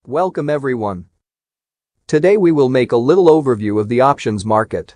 Welcome everyone. Today we will make a little overview of the options market.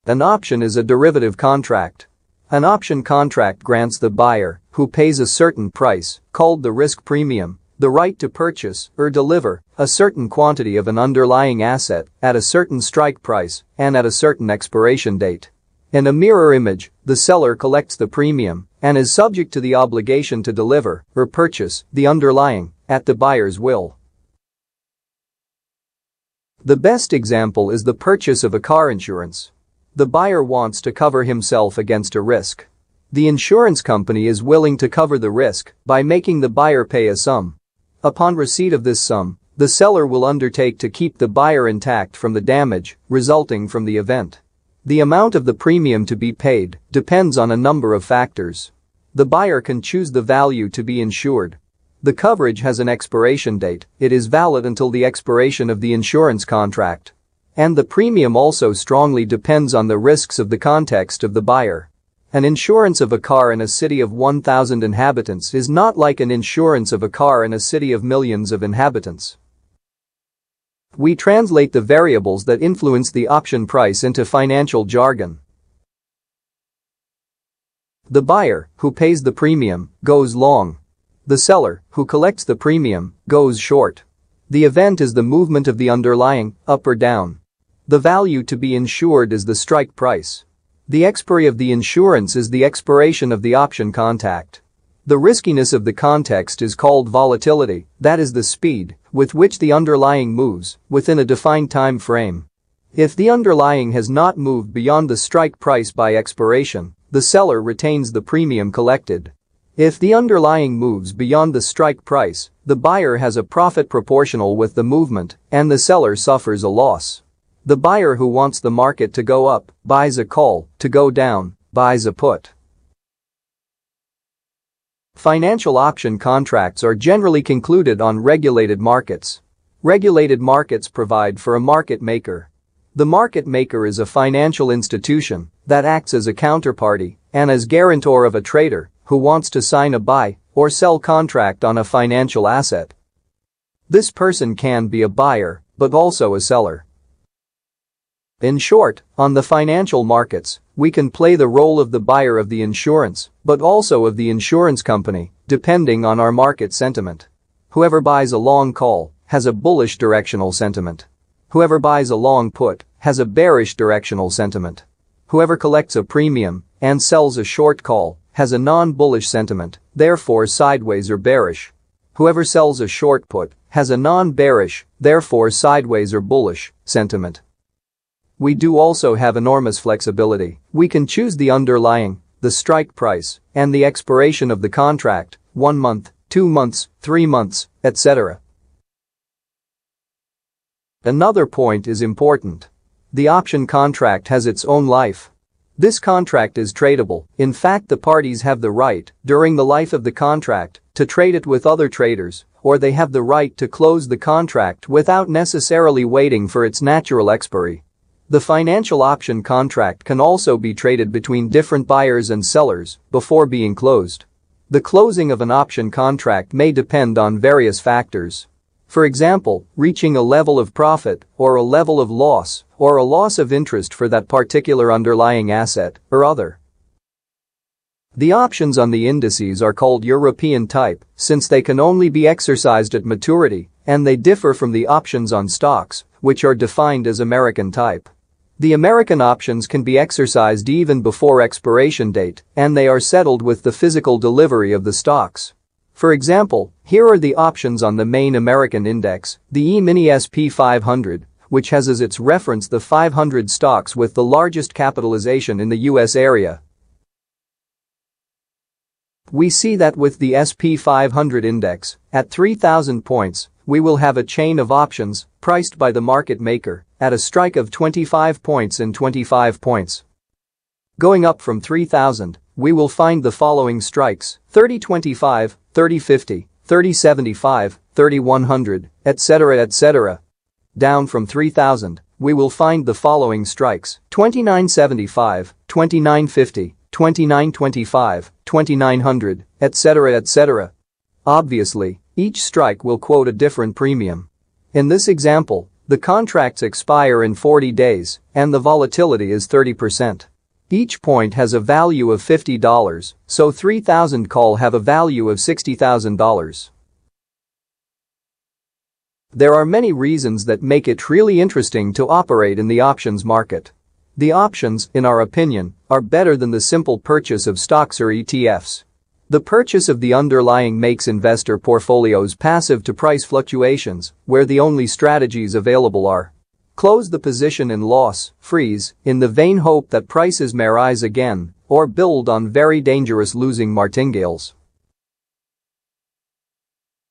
An option is a derivative contract. An option contract grants the buyer, who pays a certain price, called the risk premium, the right to purchase or deliver a certain quantity of an underlying asset at a certain strike price and at a certain expiration date. In a mirror image, the seller collects the premium and is subject to the obligation to deliver or purchase the underlying at the buyer's will. The best example is the purchase of a car insurance. The buyer wants to cover himself against a risk. The insurance company is willing to cover the risk by making the buyer pay a sum. Upon receipt of this sum, the seller will undertake to keep the buyer intact from the damage resulting from the event. The amount of the premium to be paid depends on a number of factors. The buyer can choose the value to be insured. The coverage has an expiration date, it is valid until the expiration of the insurance contract. And the premium also strongly depends on the risks of the context of the buyer. An insurance of a car in a city of 1,000 inhabitants is not like an insurance of a car in a city of millions of inhabitants. We translate the variables that influence the option price into financial jargon. The buyer, who pays the premium, goes long. The seller, who collects the premium, goes short. The event is the movement of the underlying, up or down. The value to be insured is the strike price. The expiry of the insurance is the expiration of the option contract. The riskiness of the context is called volatility, that is the speed with which the underlying moves within a defined time frame. If the underlying has not moved beyond the strike price by expiration, the seller retains the premium collected. If the underlying moves beyond the strike price, the buyer has a profit proportional with the movement and the seller suffers a loss. The buyer who wants the market to go up buys a call, to go down, buys a put. Financial option contracts are generally concluded on regulated markets. Regulated markets provide for a market maker. The market maker is a financial institution that acts as a counterparty and as guarantor of a trader who wants to sign a buy or sell contract on a financial asset. This person can be a buyer, but also a seller. In short, on the financial markets, we can play the role of the buyer of the insurance, but also of the insurance company, depending on our market sentiment. Whoever buys a long call has a bullish directional sentiment. Whoever buys a long put has a bearish directional sentiment. Whoever collects a premium and sells a short call has a non-bullish sentiment, therefore sideways or bearish. Whoever sells a short put has a non-bearish, therefore sideways or bullish, sentiment. We do also have enormous flexibility. We can choose the underlying, the strike price, and the expiration of the contract, 1 month, 2 months, 3 months, etc. Another point is important. The option contract has its own life. This contract is tradable. In fact, the parties have the right, during the life of the contract, to trade it with other traders, or they have the right to close the contract without necessarily waiting for its natural expiry. The financial option contract can also be traded between different buyers and sellers before being closed. The closing of an option contract may depend on various factors. For example, reaching a level of profit or a level of loss or a loss of interest for that particular underlying asset or other. The options on the indices are called European type since they can only be exercised at maturity, and they differ from the options on stocks, which are defined as American type. The American options can be exercised even before expiration date, and they are settled with the physical delivery of the stocks. For example, here are the options on the main American index, the E-mini SP 500, which has as its reference the 500 stocks with the largest capitalization in the US area. We see that with the SP 500 index, at 3,000 points, we will have a chain of options priced by the market maker at a strike of 25 points and 25 points. Going up from 3,000, we will find the following strikes: 30.25, 30.50, 30.75, 30.100, etc., etc. Down from 3,000, we will find the following strikes: 29.75, 29.50, 29.25, 2900, etc., etc. Obviously, Each strike will quote a different premium. In this example, the contracts expire in 40 days and the volatility is 30%. Each point has a value of $50, so 3,000 call have a value of $60,000. There are many reasons that make it really interesting to operate in the options market. The options, in our opinion, are better than the simple purchase of stocks or ETFs. The purchase of the underlying makes investor portfolios passive to price fluctuations, where the only strategies available are close the position in loss, freeze, in the vain hope that prices may rise again, or build on very dangerous losing martingales.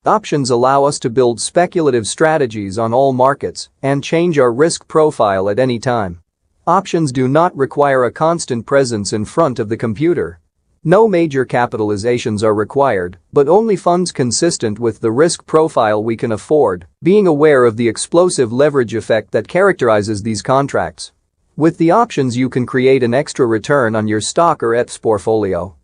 Options allow us to build speculative strategies on all markets and change our risk profile at any time. Options do not require a constant presence in front of the computer. No major capitalizations are required, but only funds consistent with the risk profile we can afford, being aware of the explosive leverage effect that characterizes these contracts. With the options you can create an extra return on your stock or ETFs portfolio.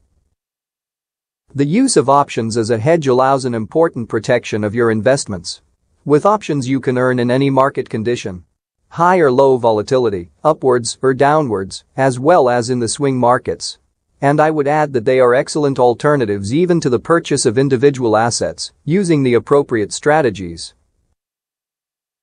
The use of options as a hedge allows an important protection of your investments. With options you can earn in any market condition. High or low volatility, upwards or downwards, as well as in the swing markets. And I would add that they are excellent alternatives even to the purchase of individual assets, using the appropriate strategies.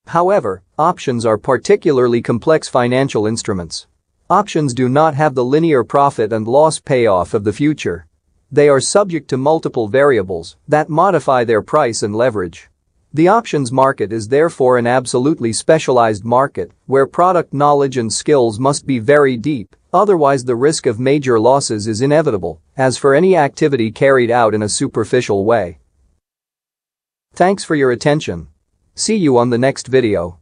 However, options are particularly complex financial instruments. Options do not have the linear profit and loss payoff of the future. They are subject to multiple variables that modify their price and leverage. The options market is therefore an absolutely specialized market where product knowledge and skills must be very deep, otherwise the risk of major losses is inevitable, as for any activity carried out in a superficial way. Thanks for your attention. See you on the next video.